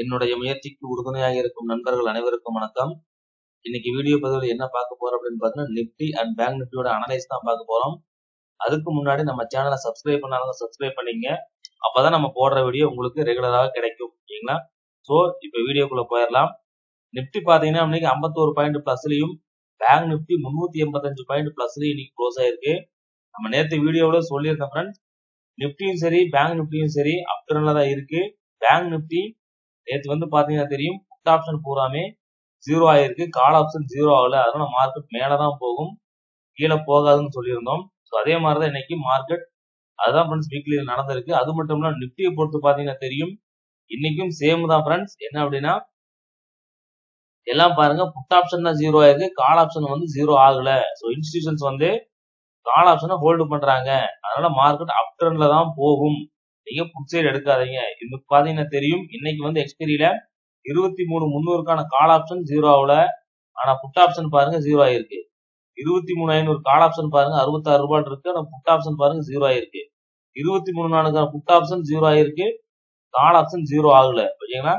என்னுடைய முயற்சிக்கு உறுதுணையாக இருக்கும் நண்பர்கள் அனைவருக்கும் வணக்கம். இன்னைக்கு வீடியோ பதிவில் என்ன பார்க்க போறோம் அப்படின்னு பார்த்தீங்கன்னா, நிப்டி அண்ட் பேங்க் நிப்டியோட அனலைஸ் தான் பார்க்க போறோம். அதுக்கு முன்னாடி நம்ம சேனலை சப்ஸ்கிரைப் பண்ணாலும் சப்ஸ்கிரைப் பண்ணிங்க. அப்பதான் நம்ம போடுற வீடியோ உங்களுக்கு ரெகுலராக கிடைக்கும். சரிங்களா? ஸோ இப்போ வீடியோக்குள்ள போயிடலாம். நிப்டி பாத்தீங்கன்னா இன்னைக்கு 51 பாயிண்ட் பிளஸ்லயும், பேங்க் நிப்டி 385 பாயிண்ட் பிளஸ்லயும் இன்னைக்கு க்ளோஸ் ஆயிருக்கு. நம்ம நேற்று வீடியோவில் சொல்லியிருந்தோம் ஃப்ரெண்ட்ஸ், நிப்டியும் சரி பேங்க் நிப்டியும் சரி அப் ட்ரெண்ட்ல தான் இருக்கு. பேங்க் நிப்டி நேற்று வந்து பாத்தீங்கன்னா தெரியும், புட் ஆப்ஷன் பூராமே ஜீரோ ஆயிருக்கு, கால் ஆப்ஷன் ஜீரோ ஆகல. அதனால மார்க்கெட் மேலதான் போகும், கீழே போகாதுன்னு சொல்லியிருந்தோம். ஸோ அதே மாதிரிதான் இன்னைக்கு மார்க்கெட் அதுதான் ஃப்ரெண்ட்ஸ் வீக்லியில நடந்திருக்கு. அது மட்டும் இல்ல நிப்டியை பொறுத்து பாத்தீங்கன்னா தெரியும், இன்னைக்கும் சேம் தான் ஃப்ரெண்ட்ஸ். என்ன அப்படின்னா எல்லாம் பாருங்க, புட் ஆப்ஷன் தான் ஜீரோ ஆயிருக்கு, கால் ஆப்ஷன் வந்து ஜீரோ ஆகல. ஸோ இன்ஸ்டிடியூஷன்ஸ் வந்து கால் ஆப்ஷனை ஹோல்டு பண்றாங்க. அதனால மார்க்கெட் அப் ட்ரெண்ட்ல தான் போகும். நீங்க புட் சைடு எடுக்காதீங்க. இது பாத்தீங்கன்னா தெரியும், இன்னைக்கு வந்து எக்ஸ்பீரியில 23,300க்கான கால் ஆப்ஷன் ஜீரோ ஆகல. ஆனா புட் ஆப்ஷன் பாருங்க ஜீரோ ஆயிருக்கு. 23,500 கால் ஆப்ஷன் பாருங்க 66 ரூபாய் இருக்கு. ஆனா புட் ஆப்ஷன் பாருங்க ஜீரோ ஆயிருக்கு. 23,400க்கான புட் ஆப்ஷன் ஜீரோ ஆயிருக்கு, கால் ஆப்ஷன் ஜீரோ ஆகல. ஓகேங்களா?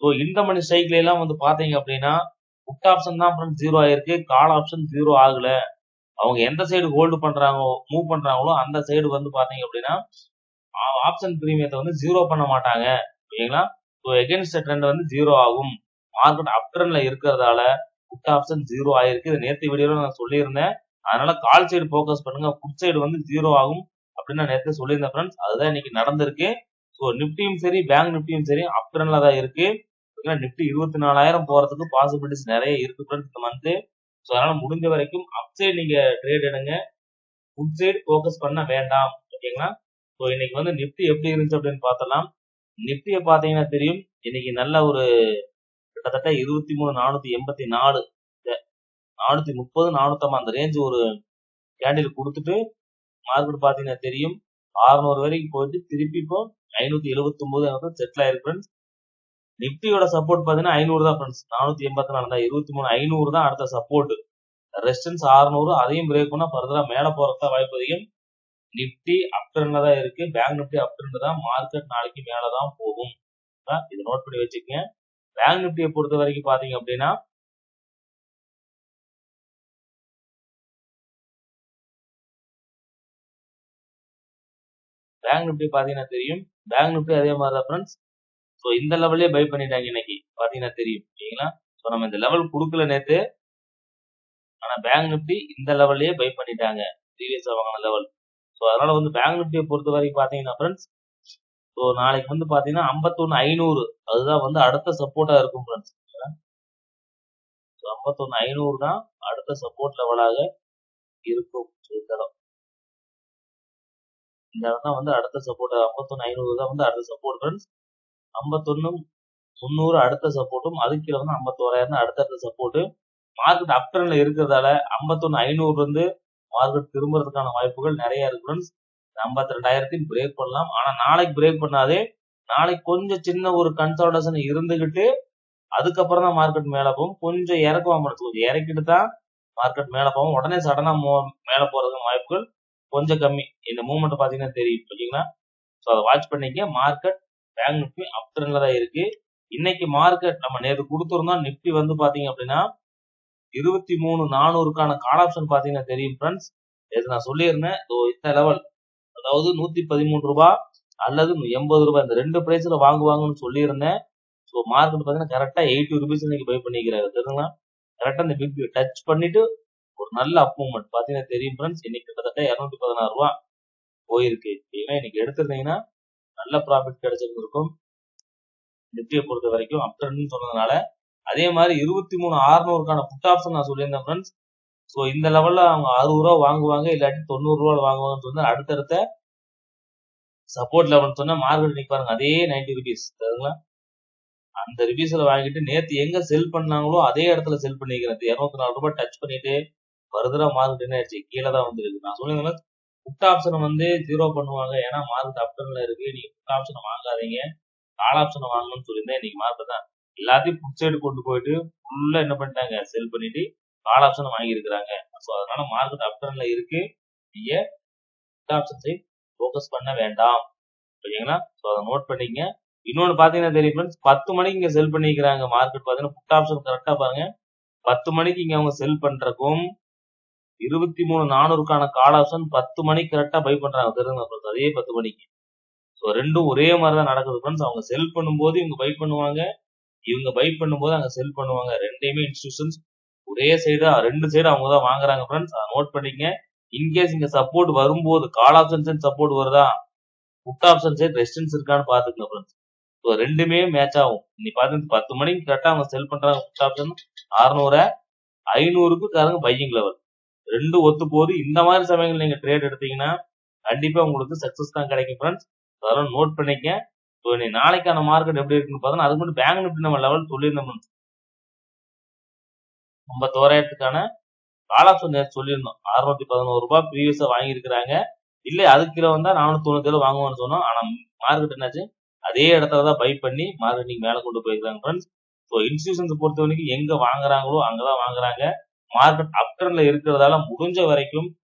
ஸோ இந்த மணி சைக்கிள் எல்லாம் வந்து பாத்தீங்க அப்படின்னா புட் ஆப்ஷன் தான் ஜீரோ ஆயிருக்கு, கால் ஆப்ஷன் ஜீரோ ஆகல. அவங்க எந்த சைடு ஹோல்டு பண்றாங்களோ மூவ் பண்றாங்களோ அந்த சைடு வந்து பாத்தீங்க அப்படின்னா ஆப்ஷன் பிரீமியத்தை வந்து ஜீரோ பண்ண மாட்டாங்க. ஓகேங்களா? ஸோ எகென்ஸ்ட் ட்ரெண்ட் வந்து ஜீரோ ஆகும். மார்க்கெட் அப் ட்ரெண்ட்ல இருக்கிறதால புட் ஆப்ஷன் ஜீரோ ஆயிருக்கு. இது நேற்று வீடியோல நான் சொல்லியிருந்தேன். அதனால கால் சைடு போக்கஸ் பண்ணுங்க, புட் சைடு வந்து ஜீரோ ஆகும் அப்படின்னு நான் நேற்று சொல்லியிருந்தேன் ஃப்ரெண்ட்ஸ். அதுதான் இன்னைக்கு நடந்திருக்கு. ஸோ நிப்டியும் சரி பேங்க் நிப்டியும் சரி அப் ட்ரெண்ட்ல தான் இருக்கு. நிப்டி 24,000 போறதுக்கு பாசிபிலிட்டிஸ் நிறைய இருக்கு ஃப்ரெண்ட்ஸ் இந்த மந்த். ஸோ அதனால முடிஞ்ச வரைக்கும் அப் சைடு நீங்க ட்ரேட் எடுங்க, புட் சைடு போக்கஸ் பண்ண வேண்டாம். ஓகேங்களா? ஸோ இன்னைக்கு வந்து நிப்டி எப்படி இருந்துச்சு அப்படின்னு பார்த்தலாம். நிப்டியை பார்த்தீங்கன்னா தெரியும், இன்னைக்கு நல்ல ஒரு கிட்டத்தட்ட 23,484 430 450 அந்த ரேஞ்ச் ஒரு கேண்டில் கொடுத்துட்டு மார்க்கெட் பார்த்தீங்கன்னா தெரியும் 600 வரைக்கும் போயிட்டு திருப்பி இப்போ 579 செட்டில் ஆயிருக்கு ஃப்ரெண்ட்ஸ். நிப்டியோட சப்போர்ட் பார்த்தீங்கன்னா 500 தான் ஃப்ரெண்ட்ஸ். 484 தான், 23,500 தான் அடுத்த சப்போர்ட். ரெசிஸ்டன்ஸ் 600, அதையும் பிரேக் பண்ணா ஃபர்தரா மேல போறதுக்கு வாய்ப்பு அதிகம். நிப்டி அப் ட்ரெண்ட்ல தான் இருக்கு, பேங்க் நிப்டி அப் ட்ரெண்ட் தான். மார்க்கெட் நாளைக்கு மேலதான் போகும். இதை நோட் பண்ணி வச்சுக்கங்க. பேங்க் நிப்டியை பொறுத்த வரைக்கும் பாத்தீங்க அப்படின்னா பேங்க் நிப்டி பாத்தீங்கன்னா தெரியும், பேங்க் நிப்டி அதே மாதிரி தான் ஃப்ரெண்ட்ஸ். ஸோ இந்த லெவல்லே பை பண்ணிட்டாங்க இன்னைக்கு பாத்தீங்கன்னா தெரியும். சரிங்களா? ஸோ நம்ம இந்த லெவல் கொடுக்கல நேத்து, ஆனா பேங்க் நிப்டி இந்த லெவல்லே பை பண்ணிட்டாங்க, ப்ரீவியஸா வாங்கின லெவல். ஸோ அதனால வந்து பேங்க் நிப்டியை பொறுத்த வரைக்கும் பாத்தீங்கன்னா ஃப்ரெண்ட்ஸ், ஸோ நாளைக்கு வந்து பாத்தீங்கன்னா 51,500 அதுதான் வந்து அடுத்த சப்போர்ட்டா இருக்கும் ஃப்ரெண்ட்ஸ். 51,500 தான் அடுத்த சப்போர்ட் லெவலாக இருக்கும். இந்த இடம் தான் வந்து அடுத்த சப்போர்ட். 51,500 தான் வந்து அடுத்த சப்போர்ட் ஃப்ரெண்ட்ஸ். 51,300 அடுத்த சப்போர்ட்டும், அதுக்கு கீழே வந்து 51,000 அடுத்த சப்போர்ட். மார்க்கெட் அப் ட்ரெண்ட்ல இருக்கிறதால 51,500 இருந்து மார்க்கெட் திரும்புறதுக்கான வாய்ப்புகள் நிறைய இருக்கு ஃப்ரெண்ட்ஸ். 52,000 பிரேக் பண்ணலாம். ஆனா நாளைக்கு பிரேக் பண்ணாதே, நாளைக்கு கொஞ்சம் சின்ன ஒரு கன்சால்டேஷன் இருந்துகிட்டு அதுக்கப்புறம் தான் மார்க்கெட் மேல போகும். கொஞ்சம் இறக்குவாங்க, கொஞ்சம் இறக்கிட்டு தான் மார்க்கெட் மேல போகும். உடனே சடனா மேல போறதுக்கு வாய்ப்புகள் கொஞ்சம் கம்மி. இந்த மூவ்மெண்ட் பாத்தீங்கன்னா தெரியும். ஓகேங்களா? ஸோ அதை வாட்ச் பண்ணிக்க. மார்க்கெட் பேங்க் நிப்டி அப் ட்ரெண்ட்ல தான் இருக்கு. இன்னைக்கு மார்க்கெட் நம்ம நேற்று கொடுத்துருந்தோம். நிப்டி வந்து பாத்தீங்க அப்படின்னா 23,400க்கான கால் ஆப்ஷன் பாத்தீங்கன்னா தெரியும் ஃப்ரெண்ட்ஸ். நேற்று நான் சொல்லியிருந்தேன், இந்த லெவல் அதாவது 113 ரூபாய் அல்லது 80 ரூபாய் இந்த ரெண்டு பிரைஸ்ல வாங்குவாங்கன்னு சொல்லியிருந்தேன். ஸோ மார்க்கெட் பாத்தீங்கன்னா கரெக்டா 80 ரூபீஸ் இன்னைக்கு பை பண்ணிக்கிறாரு. தெரியுங்களா? கரெக்டா இந்த பிக் டச் பண்ணிட்டு ஒரு நல்ல அப் மூவ்மெண்ட் பாத்தீங்கன்னா தெரியும் ஃப்ரெண்ட்ஸ். இன்னைக்கு கிட்டத்தட்ட 216 ரூபாய் போயிருக்கு. இன்னைக்கு எடுத்திருந்தீங்கன்னா நல்ல ப்ராஃபிட் கிடைச்சிருக்கும் நிப்டியை பொறுத்த வரைக்கும் அப் ட்ரெண்ட் சொன்னதுனால. அதே மாதிரி 23,600க்கான புட் ஆப்ஷன் நான் சொல்லியிருந்தேன் ஃப்ரெண்ட்ஸ். ஸோ இந்த லெவல்ல அவங்க 60 ரூபா வாங்குவாங்க, இல்லாட்டி 90 ரூபாய் வாங்குவாங்கன்னு சொன்னா அடுத்தடுத்த சப்போர்ட் லெவல் சொன்னா மார்க்கெட் இன்னைக்கு பாருங்க அதே 90 ருபீஸ். சரிங்களா? அந்த ரிபீஸ்ல வாங்கிட்டு நேத்து எங்க செல் பண்ணாங்களோ அதே இடத்துல செல் பண்ணிக்கிறது. 204 ரூபாய் டச் பண்ணிட்டு ஃபர்தரா மார்க்கெட் என்ன ஆயிடுச்சு, கீழே தான் வந்துருக்கு. நான் சொல்லியிருந்தேன் புட் ஆப்ஷனை வந்து ஜீரோ பண்ணுவாங்க, ஏன்னா மார்க்கெட் அப் ட்ரெண்ட்ல இருக்கு, நீங்க புட் ஆப்ஷனை வாங்காதீங்க, கால் ஆப்ஷனை வாங்கணும்னு சொல்லியிருந்தேன். இன்னைக்கு மார்க்கெட் தான் எல்லாத்தையும் புட் சைடு கொண்டு போயிட்டு ஃபுல்லா என்ன பண்ணிட்டாங்க, செல் பண்ணிட்டு கால் ஆப்ஷனை வாங்கி இருக்கிறாங்க. ஸோ அதனால மார்க்கெட் அப் ட்ரெண்ட்ல இருக்கு, நீங்க புட் ஆப்ஷன் சைடு ஃபோக்கஸ் பண்ண வேண்டாம். ஓகேங்களா? ஸோ அதை நோட் பண்ணிக்கங்க. இன்னொன்னு பாத்தீங்கன்னா தெரியும் ஃப்ரெண்ட்ஸ், 10 மணிக்கு இங்க செல் பண்ணிக்கிறாங்க. மார்க்கெட் பாத்தீங்கன்னா புட் ஆப்ஷன் கரெக்டா பாருங்க. 10 மணிக்கு இங்க அவங்க செல் பண்றக்கும் 23,400க்கான கால் ஆப்ஷன் 10 மணிக்கு கரெக்டா பை பண்றாங்க. தெரியுங்க ஃப்ரெண்ட்ஸ், அதே 10 மணிக்கு. ஸோ ரெண்டும் ஒரே மாதிரி தான் நடக்குது ஃப்ரெண்ட்ஸ். அவங்க செல் பண்ணும்போது இவங்க பை பண்ணுவாங்க, இவங்க பை பண்ணும்போது அங்க செல் பண்ணுவாங்க. ரெண்டையுமே இன்ஸ்டிடியூஷன்ஸ் ஒரே சைடு, ரெண்டு சைடு அவங்க தான் வாங்குறாங்க ஃப்ரெண்ட்ஸ். அதை நோட் பண்ணிக்கங்க. இன்கேஸ் இங்க சப்போர்ட் வரும்போது கால் ஆப்ஷன் சைடு சப்போர்ட் வருதா, புட் ஆப்ஷன் சைடு ரெசிஸ்டன்ஸ் இருக்கான்னு பாத்துக்கங்க ஃப்ரெண்ட்ஸ். ஸோ ரெண்டுமே மேட்ச் ஆகும். இன்னைக்கு பாத்தீங்கன்னா 10 மணிக்கு கரெக்டா அவங்க செல் பண்றாங்க புட் ஆப்ஷன் 600, 500க்கு காரங்க பையிங் லெவல். ரெண்டு ஒத்து போகுது. இந்த மாதிரி சமயங்கள் நீங்க ட்ரேட் எடுத்தீங்கன்னா கண்டிப்பா உங்களுக்கு சக்சஸ் தான் கிடைக்கும் ஃப்ரெண்ட்ஸ். அதெல்லாம் நோட் பண்ணிக்க. ஸோ நாளைக்கான மார்க்கெட் எப்படி இருக்குன்னு பார்த்தோம்னா, அதுக்கு மட்டும் பேங்க் நிஃப்டி நம்ம லெவல் சொல்லியிருந்தோம். நம்ம தோராயத்துக்கான கால் ஆப்ஷன் நேற்று சொல்லியிருந்தோம். 611 ரூபாய் ப்ரீவியஸா வாங்கியிருக்கிறாங்க. இல்ல அதுக்கு கீழே வந்தா 497 வாங்குவோம்னு சொன்னோம். ஆனா மார்க்கெட் என்னாச்சு, அதே இடத்துல தான் பை பண்ணி மார்க்கெட்டிங் மேல கொண்டு போயிருக்காங்க ஃப்ரெண்ட்ஸ். ஸோ இன்ஸ்டிடியூஷன்ஸ் பொறுத்த வரைக்கும் எங்க வாங்குறாங்களோ அங்கதான் வாங்குறாங்க. மார்க்கெட் அப்டர்ன்ல இருக்கிறதால முடிஞ்ச வரைக்கும்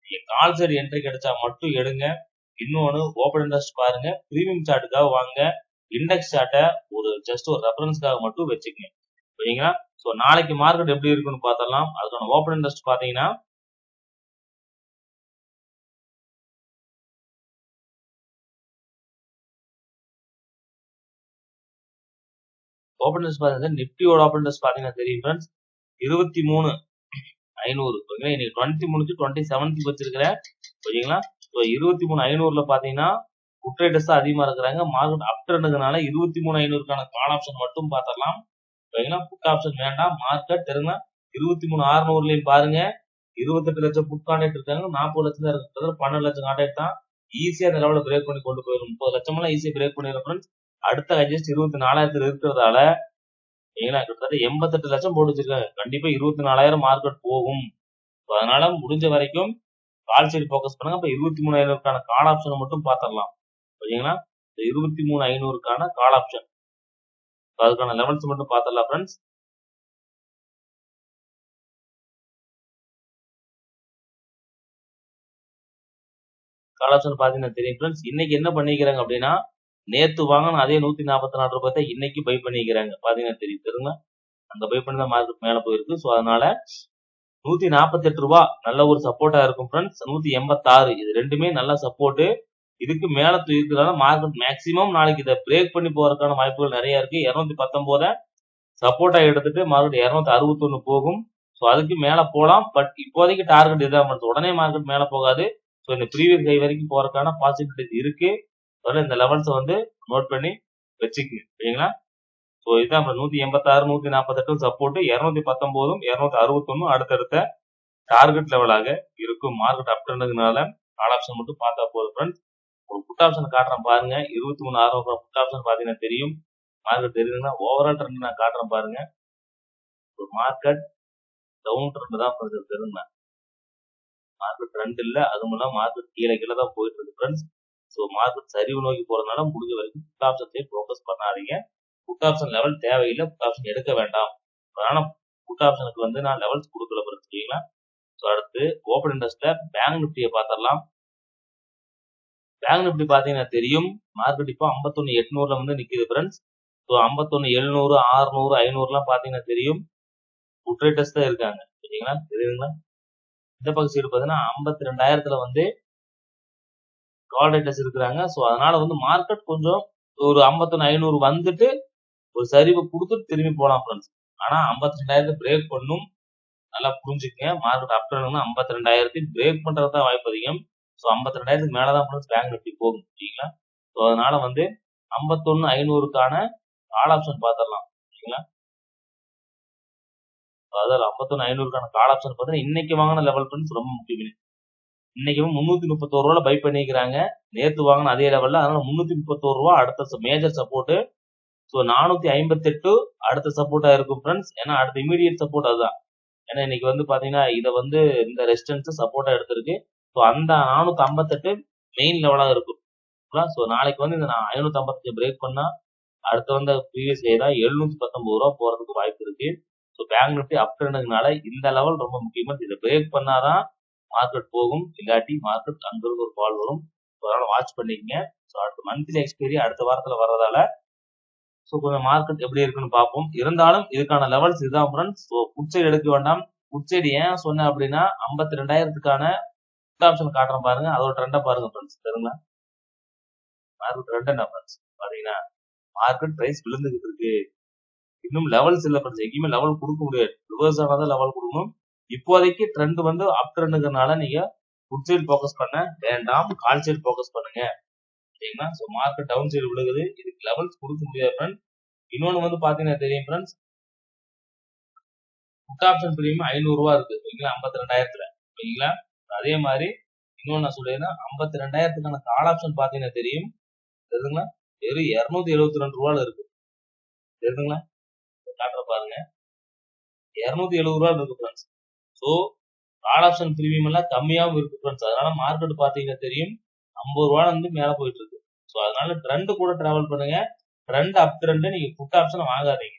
கால் சைடு என்ட்ரி கிடைச்சா மட்டும் எடுங்க. இன்னொன்னு ஓபன் இன்ட்ரெஸ்ட் பாருங்க, பிரீமியம் சார்ட்டுக்காக வாங்க, இண்டெக்ஸ் சார்ட்டை ஒரு ஜஸ்ட் ஒரு ரெஃபரன்ஸ்க்காக மட்டும் வச்சுக்கங்க. சரிங்களா? ஸோ நாளைக்கு மார்க்கெட் எப்படி இருக்குன்னு பார்த்தலாம். அதுக்கான ஓபன் இன்ட்ரெஸ்ட் பாத்தீங்கன்னா ஓபன் இன்ட்ரெஸ்ட் பாத்தீங்கன்னா நிப்டியோட ஓபன் இன்ட்ரெஸ்ட் பாத்தீங்கன்னா தெரியும் ஃப்ரெண்ட்ஸ், 23,500. ஓகேங்களா? இன்னைக்கு 20 முடிச்சு 27 வச்சிருக்கிறேன். ஓகேங்களா? ஸோ 23,500ல பாத்தீங்கன்னா புட் ரைடர்ஸ் தான் அதிகமா இருக்கிறாங்க. மார்க்கெட் அப் ட்ரெண்டுனால 23,500க்கான கால் ஆப்ஷன் மட்டும் பார்த்தரலாம். ஓகேங்களா? புட் ஆப்ஷன் வேண்டாம். மார்க்கெட் தெரியுமா, 23,600லயும் பாருங்க 28 லட்சம் புட் கான்ட்ராக்ட் இருக்காங்க, 40 லட்சம் தான் இருக்கு. 12 லட்சம் கான்ட்ராக்ட் தான். ஈஸியா இந்த லெவலில் பிரேக் பண்ணி கொண்டு போயிடும். 30 லட்சம் எல்லாம் ஈஸியா பிரேக் பண்ணிடும் ஃப்ரெண்ட்ஸ். அடுத்த ஹையஸ்ட் 24,000 இருக்கிறதால ஏன்னா கிட்டத்தட்ட 88 லட்சம் போட்டு வச்சிருக்காங்க. கண்டிப்பா 24,000 மார்க்கெட் போகும். அதனால முடிஞ்ச வரைக்கும் கால் சைடு போக்கஸ் பண்ணுங்க. அப்ப 23,500க்கான கால் ஆப்ஷனை மட்டும் பாத்திரலாம். ஓகேங்களா? 23,500க்கான கால் ஆப்ஷன், அதுக்கான லெவல்ஸ் மட்டும் பாத்திரலாம் ஃப்ரெண்ட்ஸ். கால் ஆப்ஷன் பாத்தீங்கன்னா தெரியும் ஃப்ரெண்ட்ஸ். இன்னைக்கு என்ன பண்ணிக்கிறாங்க அப்படின்னா, நேத்து வாங்கின அதே 144 ரூபாய் தான் இன்னைக்கு பை பண்ணிக்கிறாங்க. பாத்தீங்கன்னா தெரியும். தெரியுங்க, அங்க பை பண்ணி தான் மார்க்கெட் மேல போயிருக்கு. ஸோ அதனால 148 ரூபாய் நல்ல ஒரு சப்போர்ட்டா இருக்கும் ஃப்ரெண்ட்ஸ். 186 இது ரெண்டுமே நல்ல சப்போர்ட். இதுக்கு மேல இருக்கிறதால மார்க்கெட் மேக்சிமம் நாளைக்கு இதை பிரேக் பண்ணி போறதுக்கான வாய்ப்புகள் நிறைய இருக்கு. 219 சப்போர்ட்டா எடுத்துட்டு மார்க்கெட் 261 போகும். ஸோ அதுக்கு மேல போலாம். பட் இப்போதைக்கு டார்கெட் இதான் ஃப்ரெண்ட்ஸ். உடனே மார்க்கெட் மேல போகாது. ஸோ இந்த ப்ரீவியஸ் ஹை வரைக்கும் போறதுக்கான பாசிபிலிட்டி இருக்கு. அதனால இந்த லெவல்ஸ் வந்து நோட் பண்ணி வச்சுக்கோங்க. சரிங்களா? ஸோ இதுதான் 186, 148 சப்போர்ட், 219, 261 அடுத்தடுத்த டார்கெட் லெவலாக இருக்கும். மார்க்கெட் அப் ட்ரெண்டுனால கால் ஆப்ஷன் மட்டும் பார்த்தா போதும் ஃப்ரெண்ட்ஸ். ஒரு புட் ஆப்ஷன் காட்டுறேன் பாருங்க. 23,600 புட் ஆப்ஷன் பாத்தீங்கன்னா தெரியும். மார்க்கெட் தெரியுதுன்னா ஓவரால் ட்ரெண்ட் நான் காட்டுறேன் பாருங்க. ஒரு மார்க்கெட் டவுன் ட்ரெண்ட் தான் தெரியுங்க. மார்க்கெட் ட்ரெண்ட் இல்ல, அது மூலம் மார்க்கெட் கீழே கீழே தான் போயிட்டு இருக்கு ஃப்ரெண்ட்ஸ். ஸோ மார்க்கெட் சரிவு நோக்கி போறதுனால முடிஞ்ச வரைக்கும் புட் ஆப்ஷன்ஸே ஃபோக்கஸ் பண்ணாதீங்க. புட் ஆப்ஷன் லெவல் தேவையில்லை, புட் ஆப்ஷன் எடுக்க வேண்டாம். அதனால புட் ஆப்ஷனுக்கு வந்து நான் லெவல்ஸ் கொடுக்கல ஃப்ரெண்ட்ஸ். சரிங்களா? ஸோ அடுத்து ஓப்பன் இன்ட்ரெஸ்ட்ல பேங்க் நிஃப்டியை பார்த்துடலாம். பேங்க் நிஃப்டி பாத்தீங்கன்னா தெரியும். மார்க்கெட் இப்போ 51,800ல வந்து நிக்குது ஃப்ரெண்ட்ஸ். ஸோ 51,700, 600, 500 பாத்தீங்கன்னா தெரியும். புட் ரைட்டர்ஸ் தான் இருக்காங்க. சரிங்களா? தெரியுதுங்களா? இந்த பக்கம் சைடு பாத்தீங்கன்னா 52,000ல வந்து கால் ரைட்டர்ஸ் இருக்கிறாங்க. ஸோ அதனால வந்து மார்க்கெட் கொஞ்சம் ஒரு 51,500 வந்துட்டு ஒரு சரிவு கொடுத்துட்டு திரும்பி போலாம் ஃப்ரெண்ட்ஸ். ஆனா 52,000 பிரேக் பண்ணும். நல்லா புரிஞ்சுக்கங்க. மார்க்கெட் அப் ட்ரெண்ட்னா 52,000 பிரேக் பண்றது தான் வாய்ப்பு அதிகம். ஸோ 52,000 மேலதான் ஃப்ரெண்ட்ஸ் பேங்க் நிஃப்டி போகும். சரிங்களா? ஸோ அதனால வந்து 51,500க்கான கால் ஆப்ஷன் பாத்திரலாம். சரிங்களா? அதாவது 51,500க்கான கால் ஆப்ஷன் பார்த்தீங்கன்னா இன்னைக்கு வாங்கின லெவல் ஃப்ரெண்ட்ஸ் ரொம்ப முக்கியம். இன்னைக்கு 331 ரூபாய் பை பண்ணிக்கிறாங்க. நேத்து வாங்கின அதே லெவல்ல. அதனால 331 ரூபாய் அடுத்த மேஜர் சப்போர்ட். ஸோ 458 அடுத்த சப்போர்ட்டா இருக்கும் ஃப்ரெண்ட்ஸ். ஏன்னா அடுத்த இமீடியட் சப்போர்ட் அதுதான். ஏன்னா இன்னைக்கு வந்து பாத்தீங்கன்னா இதை வந்து இந்த ரெசிஸ்டன்ஸ் சப்போர்ட்டா எடுத்திருக்கு. ஸோ அந்த 458 மெயின் லெவலா இருக்கும். ஸோ நாளைக்கு வந்து இந்த 555 பிரேக் பண்ணா அடுத்து வந்து ப்ரீவியஸ் ஹை தான் 719 ரூபாய் போறதுக்கு வாய்ப்பு இருக்கு. ஸோ பேங்க் நிஃப்டி அப் ட்ரெண்டுனால இந்த லெவல் ரொம்ப முக்கியமா. இதை பிரேக் பண்ணாதான் மார்க்கெட் போகும். இல்லாட்டி மார்க்கெட் அங்கிருந்து ஒரு கால் வரும். அதனால வாட்ச் பண்ணிக்கங்க. ஸோ அடுத்த மந்த்லி எக்ஸ்பைரி அடுத்த வாரத்துல வர்றதால ஸோ கொஞ்சம் மார்க்கெட் எப்படி இருக்குன்னு பார்ப்போம். இருந்தாலும் இதுக்கான லெவல்ஸ் இதுதான் ஃப்ரெண்ட்ஸ். ஸோ புட் சைடு எடுக்க வேண்டாம். புட் சைடு ஏன் சொன்னேன் அப்படின்னா 52,000க்கான புட் ஆப்ஷன் காட்டுறேன் பாருங்க. அதோட ட்ரெண்டை பாருங்க ஃப்ரெண்ட்ஸ். சரிங்களா? மார்க்கெட் ட்ரெண்ட் என்ன ஃப்ரெண்ட்ஸ் பாத்தீங்கன்னா மார்க்கெட் பிரைஸ் விழுந்துகிட்டு இருக்கு. இன்னும் லெவல்ஸ் இல்ல ஃப்ரெண்ட்ஸ். எங்கேயுமே லெவல் கொடுக்க முடியாது. ரிவர்ஸ் ஆனதான் லெவல் கொடுக்கணும். இப்போதைக்கு ட்ரெண்ட் வந்து அப் ட்ரெண்டுங்கிறனால நீங்க புட் சைடு ஃபோக்கஸ் பண்ண வேண்டாம். கால் சைடு ஃபோக்கஸ் பண்ணுங்க. சரிங்களா? ஸோ மார்க்கெட் டவுன் சைடு விழுகுது. இதுக்கு லெவல்ஸ் கொடுக்க முடியாது ஃப்ரெண்ட்ஸ். இன்னொன்னு வந்து பாத்தீங்கன்னா தெரியும் ஃப்ரெண்ட்ஸ். புட் ஆப்ஷன் பிரீமியம் 500 ரூபா இருக்கு. ஓகேங்களா? 52,000ல. ஓகேங்களா? அதே மாதிரி இன்னொன்னு நான் சொல்லிடுறேன். 52,000க்கான கால் ஆப்ஷன் பாத்தீங்கன்னா தெரியும். தெரியுதுங்களா? வெறும் 272 ரூபால இருக்கு. தெரியுதுங்களா? காட்டுற பாருங்க. 270 ரூபா இருக்கு friends. So call option premium எல்லாம் கம்மியாகவும் இருக்கு ஃப்ரெண்ட்ஸ். அதனால மார்க்கெட் பாத்தீங்கன்னா தெரியும் 50 ரூபால இருந்து மேல போயிட்டு இருக்கு. ஸோ அதனால ட்ரெண்ட் கூட டிராவல் பண்ணுங்க. ட்ரெண்ட் அப் ட்ரெண்ட் நீங்க புட் ஆப்ஷன் வாங்காதீங்க.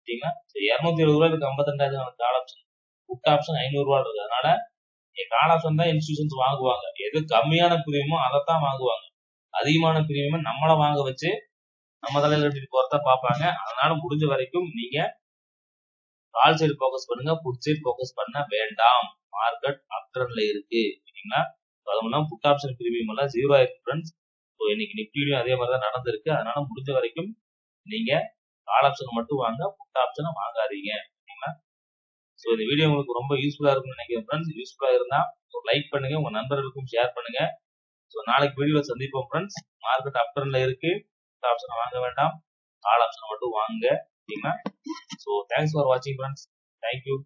சரிங்களா? 270 ரூபாய் இருக்கு 52,000 கால் ஆப்ஷன். புட் ஆப்ஷன் 500 ரூபா இருக்கு. அதனால கால் ஆப்ஷன் தான் இன்ஸ்டிடியூஷன்ஸ் வாங்குவாங்க. எது கம்மியான பிரீமியமோ அதைத்தான் வாங்குவாங்க. அதிகமான பிரீமியம் நம்மள வாங்க வச்சு நம்ம தலையில கட்டிட்டு போறதா பார்ப்பாங்க. அதனால முடிஞ்ச வரைக்கும் நீங்க கால் சைடு ஃபோக்கஸ் பண்ணுங்க. புட் சைடு ஃபோக்கஸ் பண்ண வேண்டாம். மார்க்கெட் அப் ட்ரெண்ட்ல இருக்கு. சரிங்களா? அதுவும் புட் ஆப்ஷன் பிரீமியம் எல்லாம் 0 ஆயிருக்கு ஃப்ரெண்ட்ஸ். ஸோ இன்னைக்கு நிஃப்டிலையும் அதே மாதிரி தான் நடந்திருக்கு. அதனால முடிஞ்ச வரைக்கும் நீங்க கால் ஆப்ஷன் மட்டும் வாங்க. புட் ஆப்ஷனை வாங்காதீங்க. சரிங்களா? ஸோ இந்த வீடியோ உங்களுக்கு ரொம்ப யூஸ்ஃபுல்லா இருக்கும்னு நினைக்கிறேன் ஃப்ரெண்ட்ஸ். யூஸ்ஃபுல்லா இருந்தா ஒரு லைக் பண்ணுங்க. உங்க நண்பர்களுக்கும் ஷேர் பண்ணுங்க. ஸோ நாளைக்கு வீடியோல சந்திப்போம் ஃப்ரெண்ட்ஸ். மார்க்கெட் அப் ட்ரெண்ட்ல இருக்கு. புட் ஆப்ஷனை வாங்க வேண்டாம். கால் ஆப்ஷனை மட்டும் வாங்க. சரிங்களா? ஸோ தேங்க்ஸ் ஃபார் வாட்சிங் ஃப்ரெண்ட்ஸ். தேங்க்யூ.